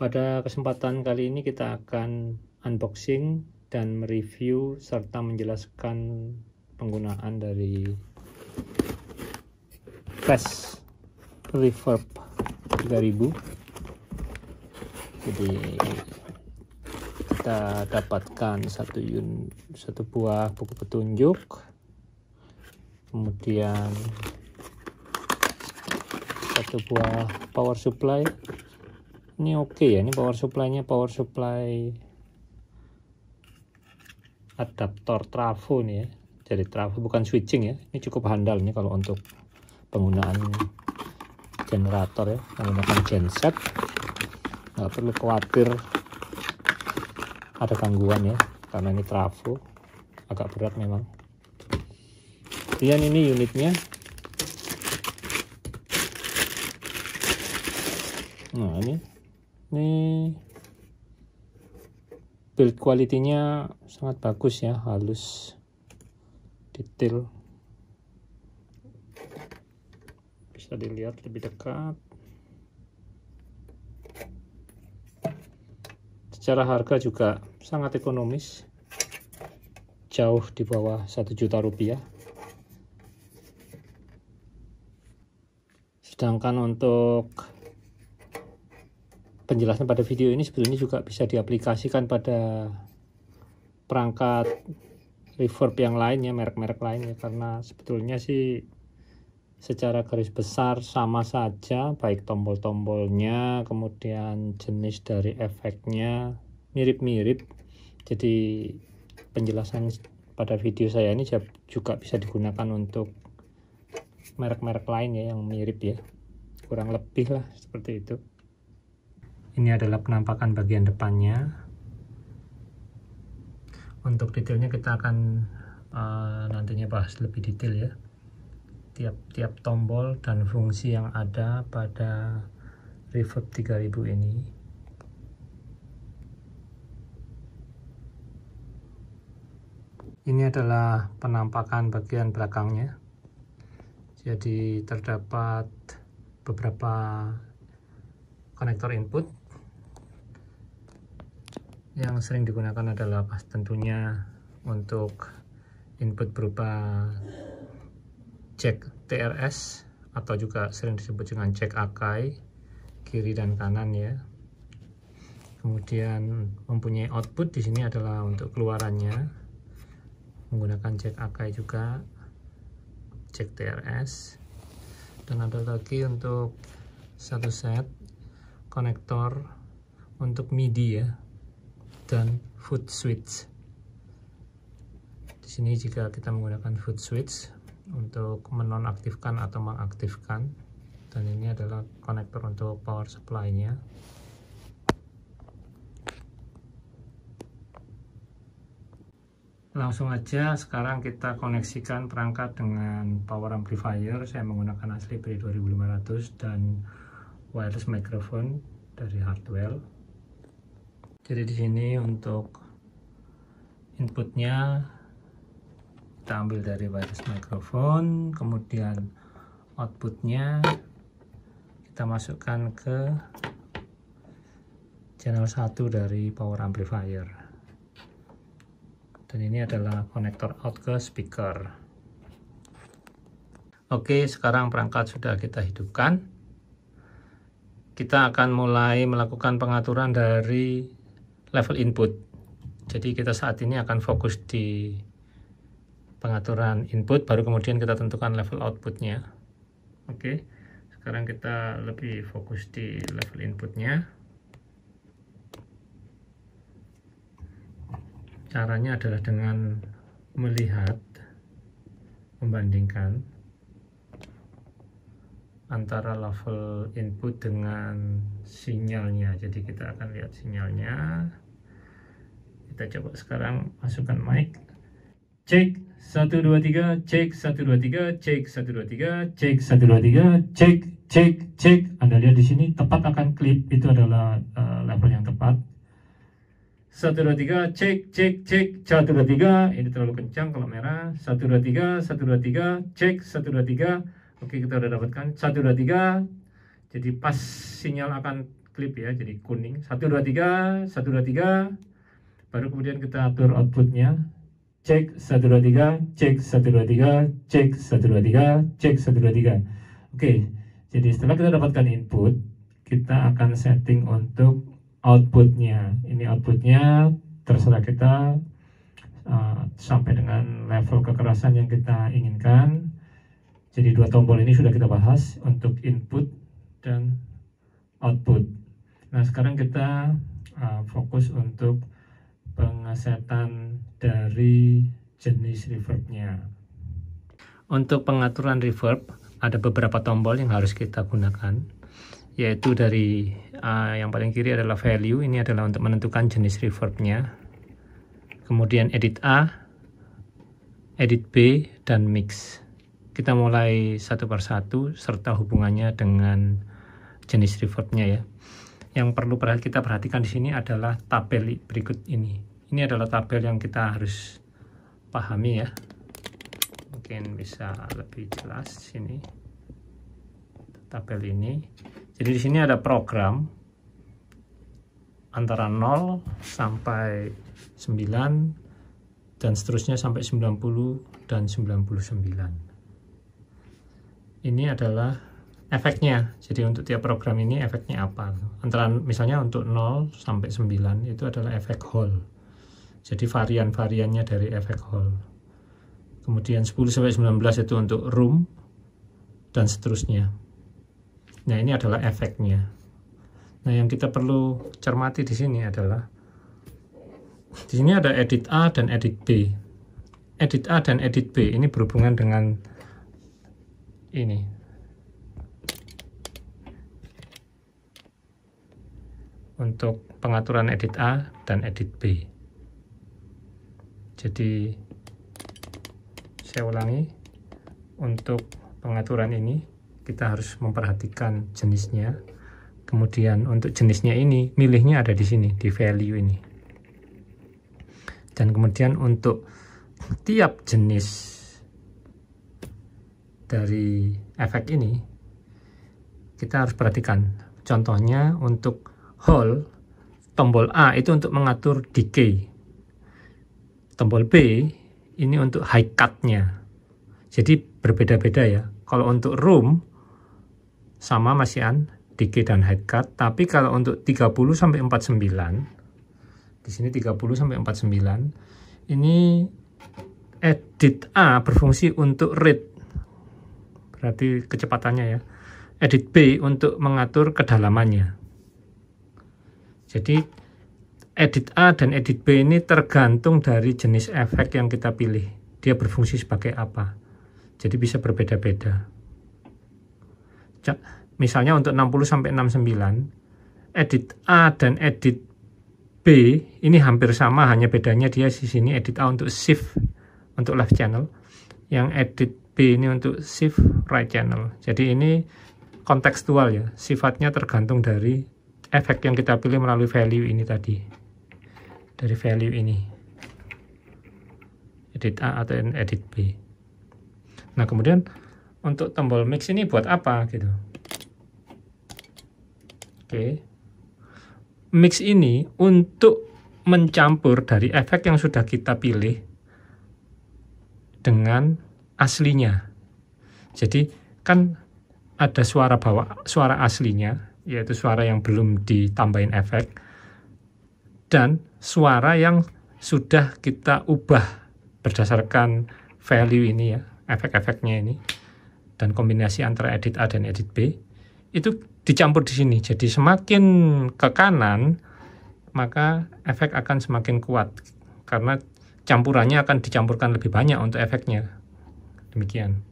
Pada kesempatan kali ini kita akan unboxing dan mereview serta menjelaskan penggunaan dari Fast Reverb 3000. Jadi kita dapatkan satu buah buku petunjuk, kemudian satu buah power supply. Ini oke ya, ini power supply-nya power supply adaptor trafo nih ya. Jadi trafo bukan switching ya. Ini cukup handal nih kalau untuk penggunaan generator ya, menggunakan genset. Nggak perlu khawatir ada gangguan ya, karena ini trafo agak berat memang. Kemudian ini unitnya. Nah ini build quality-nya sangat bagus ya, halus, detail. Bisa dilihat lebih dekat. Secara harga juga sangat ekonomis, jauh di bawah 1 juta rupiah. Sedangkan untuk penjelasan pada video ini sebetulnya juga bisa diaplikasikan pada perangkat reverb yang lain ya, merek-merek lain ya, karena sebetulnya sih secara garis besar sama saja, baik tombol-tombolnya, kemudian jenis dari efeknya mirip-mirip. Jadi penjelasan pada video saya ini juga bisa digunakan untuk merek-merek lain ya yang mirip ya, kurang lebih lah seperti itu. Ini adalah penampakan bagian depannya. Untuk detailnya kita akan nantinya bahas lebih detail ya, tiap tombol dan fungsi yang ada pada Reverb 3000 ini. Ini adalah penampakan bagian belakangnya. Jadi terdapat beberapa konektor input. Yang sering digunakan adalah tentunya untuk input berupa jack TRS atau juga sering disebut dengan jack Akai, kiri dan kanan ya. Kemudian mempunyai output di sini adalah untuk keluarannya menggunakan jack Akai juga, jack TRS, dan ada lagi untuk satu set konektor untuk MIDI ya, dan foot switch. Di sini jika kita menggunakan foot switch untuk menonaktifkan atau mengaktifkan, dan ini adalah konektor untuk power supply-nya. Langsung aja sekarang kita koneksikan perangkat dengan power amplifier. Saya menggunakan asli Bray 2500 dan wireless microphone dari Hardwell. Jadi di sini untuk inputnya kita ambil dari wireless microphone, kemudian outputnya kita masukkan ke channel 1 dari power amplifier, dan ini adalah konektor out ke speaker. Oke, sekarang perangkat sudah kita hidupkan. Kita akan mulai melakukan pengaturan dari level input. Jadi kita saat ini akan fokus di pengaturan input, baru kemudian kita tentukan level outputnya. Oke, sekarang kita lebih fokus di level inputnya. Caranya adalah dengan melihat, membandingkan antara level input dengan sinyalnya. Jadi kita akan lihat sinyalnya. Kita coba sekarang masukkan mic. Cek 1 2 3, cek 1 2 3, cek 1 2 3, cek 1 2 3, cek. Anda lihat di sini tepat akan klip, itu adalah level yang tepat. 1 2 3, cek 1 2 3. Ini terlalu kencang kalau merah. 1 2 3, 1 2 3, cek 1 2 3. Oke, kita udah dapatkan 1 2 3. Jadi pas sinyal akan klip ya, jadi kuning 1 2 3 1 2 3, baru kemudian kita atur outputnya, cek 1 2 3, cek 1 2 3, cek 1 2 3, cek 1 2 3. Oke, jadi setelah kita dapatkan input, kita akan setting untuk outputnya. Ini outputnya terserah kita sampai dengan level kekerasan yang kita inginkan. Jadi dua tombol ini sudah kita bahas untuk input dan output. Nah sekarang kita fokus untuk pengesetan dari jenis reverbnya. Untuk pengaturan reverb ada beberapa tombol yang harus kita gunakan, yaitu dari yang paling kiri adalah value. Ini adalah untuk menentukan jenis reverbnya, kemudian edit A, edit B, dan mix. Kita mulai satu persatu serta hubungannya dengan jenis reverbnya ya. Yang perlu kita perhatikan di sini adalah tabel berikut ini. Ini adalah tabel yang kita harus pahami ya. Mungkin bisa lebih jelas sini. Tabel ini. Jadi di sini ada program antara 0 sampai 9 dan seterusnya sampai 90 dan 99. Ini adalah efeknya. Jadi untuk tiap program ini efeknya apa? Antara misalnya untuk 0 sampai 9 itu adalah efek Hall. Jadi varian-variannya dari efek Hall. Kemudian 10 sampai 19 itu untuk room dan seterusnya. Nah, ini adalah efeknya. Nah, yang kita perlu cermati di sini adalah di sini ada edit A dan edit B. Edit A dan edit B ini berhubungan dengan ini. Untuk pengaturan edit A dan edit B. Jadi saya ulangi, untuk pengaturan ini kita harus memperhatikan jenisnya. Kemudian untuk jenisnya ini milihnya ada di sini, di value ini. Dan kemudian untuk tiap jenis dari efek ini kita harus perhatikan. Contohnya untuk Hall, tombol A itu untuk mengatur decay, tombol B ini untuk high cut-nya. Jadi berbeda-beda ya. Kalau untuk room sama masihan decay dan high cut, tapi kalau untuk 30 sampai 49 di sini 30 sampai 49 ini edit A berfungsi untuk rate, berarti kecepatannya ya. Edit B untuk mengatur kedalamannya. Jadi edit A dan edit B ini tergantung dari jenis efek yang kita pilih. Dia berfungsi sebagai apa. Jadi bisa berbeda-beda. Misalnya untuk 60 sampai 69, edit A dan edit B ini hampir sama, hanya bedanya dia di sini edit A untuk shift untuk left channel, yang edit B ini untuk shift right channel. Jadi ini kontekstual ya, sifatnya tergantung dari efek yang kita pilih melalui value ini tadi. Dari value ini. Edit A atau edit B. Nah, kemudian untuk tombol mix ini buat apa gitu. Oke. Mix ini untuk mencampur dari efek yang sudah kita pilih dengan aslinya. Jadi kan ada suara bawah, suara aslinya, yaitu suara yang belum ditambahin efek, dan suara yang sudah kita ubah berdasarkan value ini ya, efek-efeknya ini, dan kombinasi antara edit A dan edit B itu dicampur di sini. Jadi semakin ke kanan maka efek akan semakin kuat karena campurannya akan dicampurkan lebih banyak untuk efeknya. Demikian.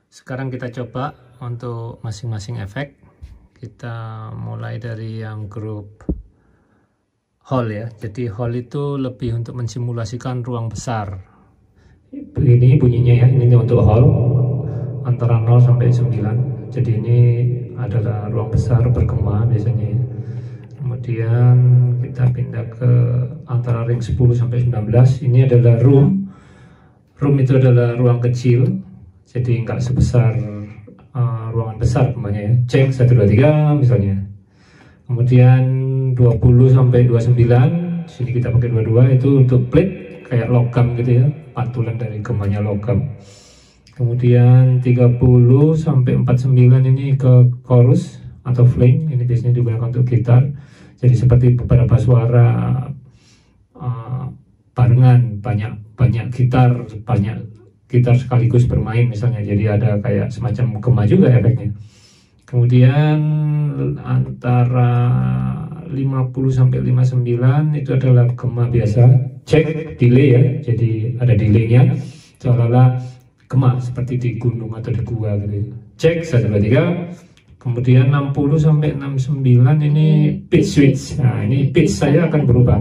Sekarang kita coba untuk masing-masing efek. Kita mulai dari yang grup Hall ya. Jadi Hall itu lebih untuk mensimulasikan ruang besar. Ini bunyinya ya, ini untuk Hall antara 0 sampai 9. Jadi ini adalah ruang besar bergema biasanya ya. Kemudian kita pindah ke antara ring 10 sampai 19. Ini adalah room. Room itu adalah ruang kecil. Jadi nggak sebesar ruangan besar umpamanya ya. Cek 1 2 3 misalnya. Kemudian 20 sampai 29, sini kita pakai 22, itu untuk plate kayak logam gitu ya, pantulan dari gemanya logam. Kemudian 30 sampai 49 ini ke chorus atau flame, ini biasanya digunakan untuk gitar. Jadi seperti beberapa suara barengan, banyak gitar sekaligus bermain misalnya, jadi ada kayak semacam gema juga efeknya. Kemudian antara 50 sampai 59 itu adalah gema biasa, cek delay ya, jadi ada delaynya, seolah-olah gema seperti di gunung atau di gua gitu. Cek 1 2 3. Kemudian 60 sampai 69 ini pitch switch. Nah, ini pitch saya akan berubah.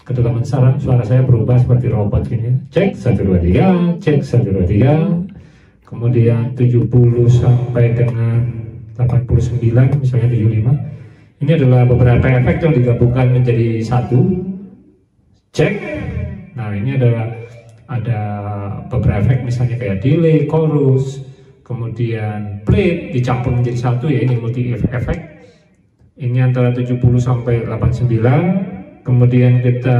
Kedalaman suara saya berubah seperti robot gini. Cek 1 2 3, cek 1 2 3. Kemudian 70 sampai dengan 89, misalnya 75. Ini adalah beberapa efek yang digabungkan menjadi satu. Cek. Nah, ini ada beberapa efek misalnya kayak delay, chorus, kemudian plate dicampur menjadi satu ya, ini multi efek. Ini antara 70 sampai 89. Kemudian kita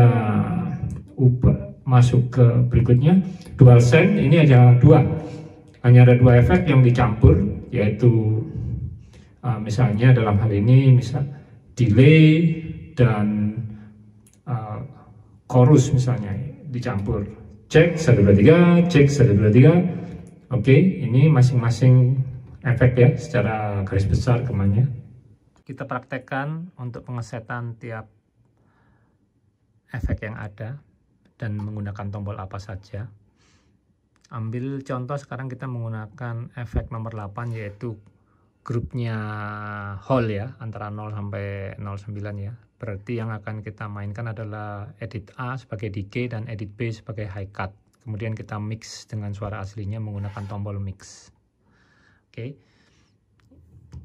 ubah masuk ke berikutnya, dual send. Ini hanya ada dua efek yang dicampur, yaitu misalnya dalam hal ini misal delay dan chorus misalnya dicampur. Cek 1 2 3, cek 1 2 3. Oke, ini masing-masing efek ya secara garis besar gemanya. Kita praktekkan untuk pengesetan tiap efek yang ada dan menggunakan tombol apa saja. Ambil contoh sekarang kita menggunakan efek nomor 8, yaitu grupnya whole ya, antara 0 sampai 09 ya. Berarti yang akan kita mainkan adalah edit A sebagai decay dan edit B sebagai high cut. Kemudian kita mix dengan suara aslinya menggunakan tombol mix. Oke.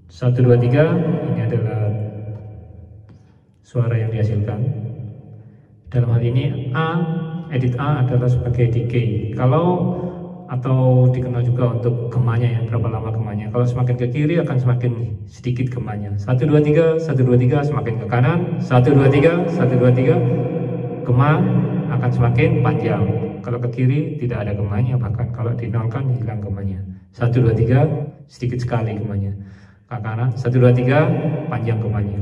1 2 3, ini adalah suara yang dihasilkan. Dalam hal ini edit A adalah sebagai decay. Atau dikenal juga untuk gemanya ya, berapa lama gemanya. Kalau semakin ke kiri akan semakin sedikit gemanya. 1 2 3, 1 2 3, semakin ke kanan. 1 2 3, 1 2 3, gema akan semakin panjang. Kalau ke kiri tidak ada gemanya, bahkan kalau dinolkan hilang gemanya. 1 2 3, sedikit sekali gemanya. Ke kanan 1 2 3, panjang gemanya.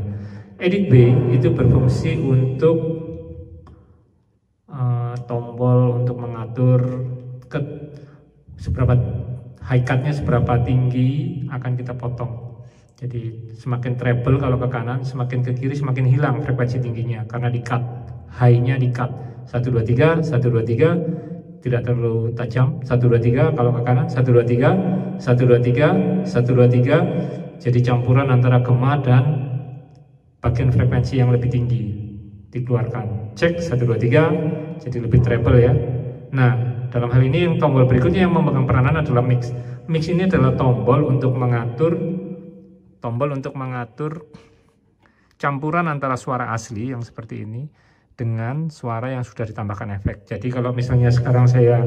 Edit B itu berfungsi untuk tombol untuk mengatur seberapa high cut-nya, seberapa tinggi akan kita potong. Jadi semakin treble kalau ke kanan, semakin ke kiri semakin hilang frekuensi tingginya karena di cut, high-nya di cut. 1 2 3, 1 2 3, tidak terlalu tajam. 1 2 3 kalau ke kanan, 1 2 3, 1 2 3, 1 2 3. Jadi campuran antara gema dan bagian frekuensi yang lebih tinggi dikeluarkan. Cek 1 2 3, jadi lebih treble ya. Nah, dalam hal ini yang tombol berikutnya yang memegang peranan adalah mix. Mix ini adalah tombol untuk mengatur campuran antara suara asli yang seperti ini dengan suara yang sudah ditambahkan efek. Jadi kalau misalnya sekarang saya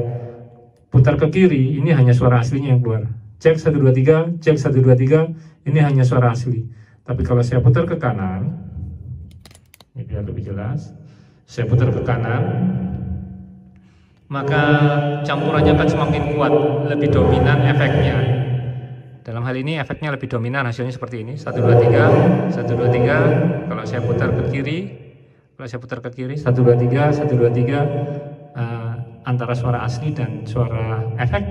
putar ke kiri, ini hanya suara aslinya yang keluar. Cek 1 2 3, cek 1 2 3, ini hanya suara asli. Tapi kalau saya putar ke kanan, ini biar lebih jelas, saya putar ke kanan, maka campurannya akan semakin kuat, lebih dominan efeknya. Dalam hal ini efeknya lebih dominan, hasilnya seperti ini. 1 2 3, 1 2 3. Kalau saya putar ke kiri, 1 2 3, 1 2 3, antara suara asli dan suara efek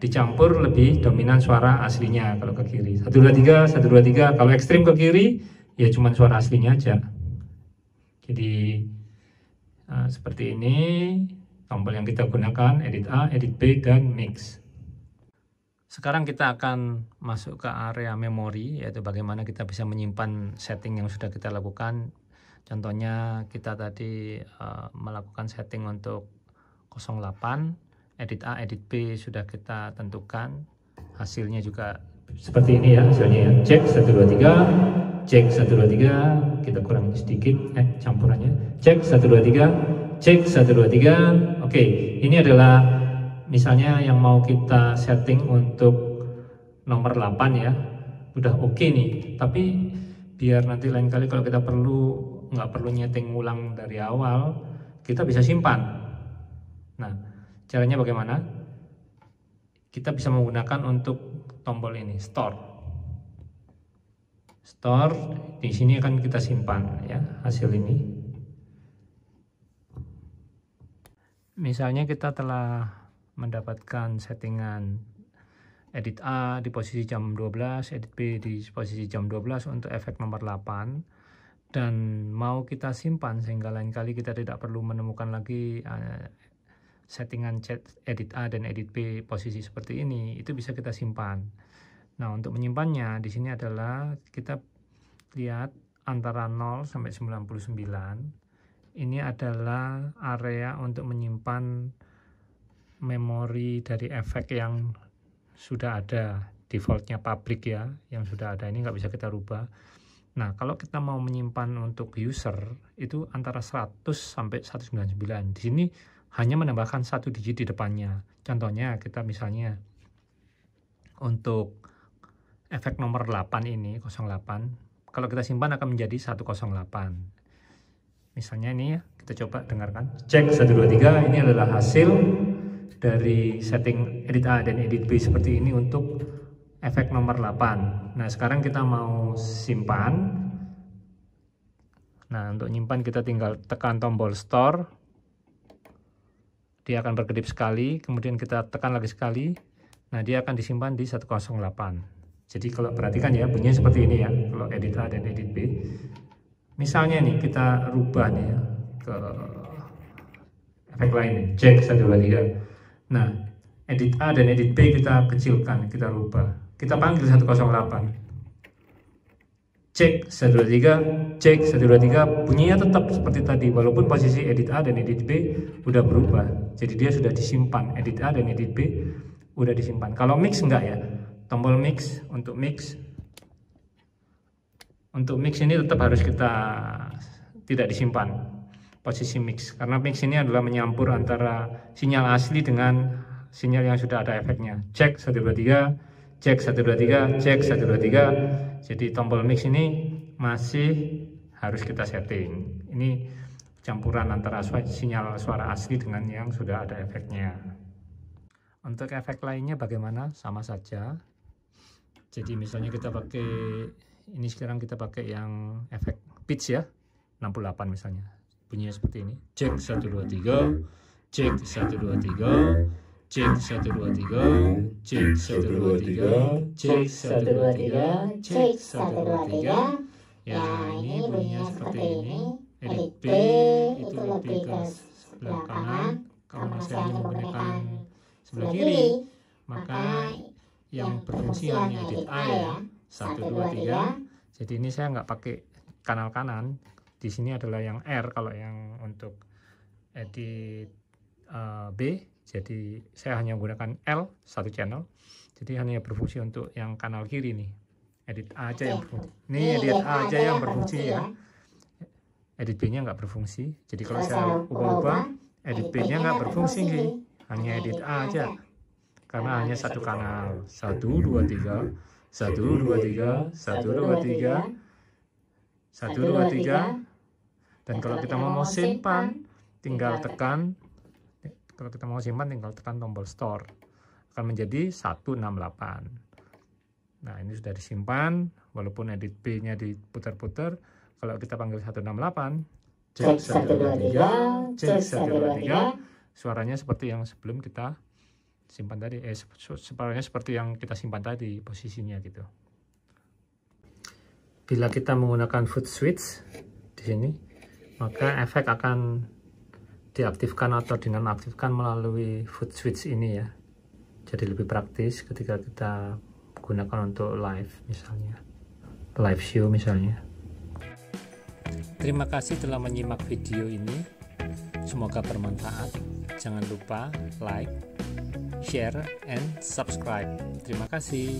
dicampur, lebih dominan suara aslinya kalau ke kiri. 1 2 3, 1 2 3. Kalau ekstrim ke kiri ya cuma suara aslinya aja. Jadi seperti ini tombol yang kita gunakan, edit A, edit B, dan mix. Sekarang kita akan masuk ke area memori, yaitu bagaimana kita bisa menyimpan setting yang sudah kita lakukan. Contohnya kita tadi melakukan setting untuk 08, edit A, edit B sudah kita tentukan. Hasilnya juga seperti ini ya hasilnya ya. Cek 1 2 3, cek 1 2 3, kita kurangi sedikit campurannya. Cek 1 2 3, cek 1 2 3. Oke, ini adalah misalnya yang mau kita setting untuk nomor 8 ya. Udah oke nih, tapi biar nanti lain kali kalau kita nggak perlu nyeting ulang dari awal, kita bisa simpan. Nah, caranya bagaimana? Kita bisa menggunakan untuk tombol ini, store. Store, di sini akan kita simpan ya hasil ini. Misalnya kita telah mendapatkan settingan edit A di posisi jam 12, edit B di posisi jam 12 untuk efek nomor 8, dan mau kita simpan sehingga lain kali kita tidak perlu menemukan lagi settingan edit A dan edit B posisi seperti ini, itu bisa kita simpan. Nah, untuk menyimpannya di sini adalah kita lihat antara 0 sampai 99. Ini adalah area untuk menyimpan memori dari efek yang sudah ada, defaultnya public ya, yang sudah ada, ini nggak bisa kita rubah. Nah, kalau kita mau menyimpan untuk user itu antara 100 sampai 199. Di sini hanya menambahkan 1 digit di depannya. Contohnya kita misalnya untuk efek nomor 8 ini 08, kalau kita simpan akan menjadi 108. Misalnya ini ya, kita coba dengarkan. Cek 123, ini adalah hasil dari setting edit A dan edit B seperti ini untuk efek nomor 8. Nah, sekarang kita mau simpan. Nah, untuk nyimpan kita tinggal tekan tombol store. Dia akan berkedip sekali, kemudian kita tekan lagi sekali. Nah, dia akan disimpan di 108. Jadi kalau perhatikan ya, bunyinya seperti ini ya, kalau edit A dan edit B. Misalnya nih, kita rubah nih ya, ke efek lain nih, cek 123. Nah, edit A dan edit B kita kecilkan, kita rubah. Kita panggil 108. Cek 123, cek 123, bunyinya tetap seperti tadi, walaupun posisi edit A dan edit B udah berubah. Jadi dia sudah disimpan, edit A dan edit B udah disimpan. Kalau mix enggak ya, tombol mix, untuk mix ini tetap harus kita tidak disimpan posisi mix, karena mix ini adalah menyampur antara sinyal asli dengan sinyal yang sudah ada efeknya. Cek 123, cek 123, cek 123. Jadi tombol mix ini masih harus kita setting. Ini campuran antara sinyal suara asli dengan yang sudah ada efeknya. Untuk efek lainnya bagaimana? Sama saja. Jadi misalnya kita pakai ini, sekarang kita pakai yang efek pitch ya, 68 misalnya. Bunyinya seperti ini. Cek 123, cek 123, cek 123, cek 123, cek 123, cek 123. Ya, ini bunyinya seperti ini. Edit B itu lebih ke sebelah kanan, karena saya hanya menggunakan sebelah kiri, maka yang berfungsi hanya edit A ya, 123. Jadi ini saya nggak pakai kanal kanan. Di sini adalah yang R kalau yang untuk edit B. Jadi saya hanya menggunakan L, satu channel. Jadi hanya berfungsi untuk yang kanal kiri nih. Edit A aja yang berfungsi. Ini edit A aja yang berfungsi ya. Edit B-nya nggak berfungsi. Jadi kalau saya ubah-ubah, edit B-nya nggak berfungsi nih. Hanya edit A aja. Karena hanya satu kanal. 1, 2, 3, 1, 2, 3, 1, 2, 3, 1, 2, 3. Dan kalau kita mau simpan, tinggal tekan. Kalau kita mau simpan, tinggal tekan tombol store. Akan menjadi 168. Nah, ini sudah disimpan. Walaupun edit B-nya diputar-putar. Kalau kita panggil 168, cek 123, cek 123. Suaranya seperti yang sebelum kita simpan tadi. Suaranya seperti yang kita simpan tadi, posisinya gitu. Bila kita menggunakan foot switch di sini, maka efek akan diaktifkan atau dinonaktifkan melalui foot switch ini ya. Jadi lebih praktis ketika kita gunakan untuk live misalnya, live show misalnya. Terima kasih telah menyimak video ini. Semoga bermanfaat. Jangan lupa like, share, and subscribe. Terima kasih.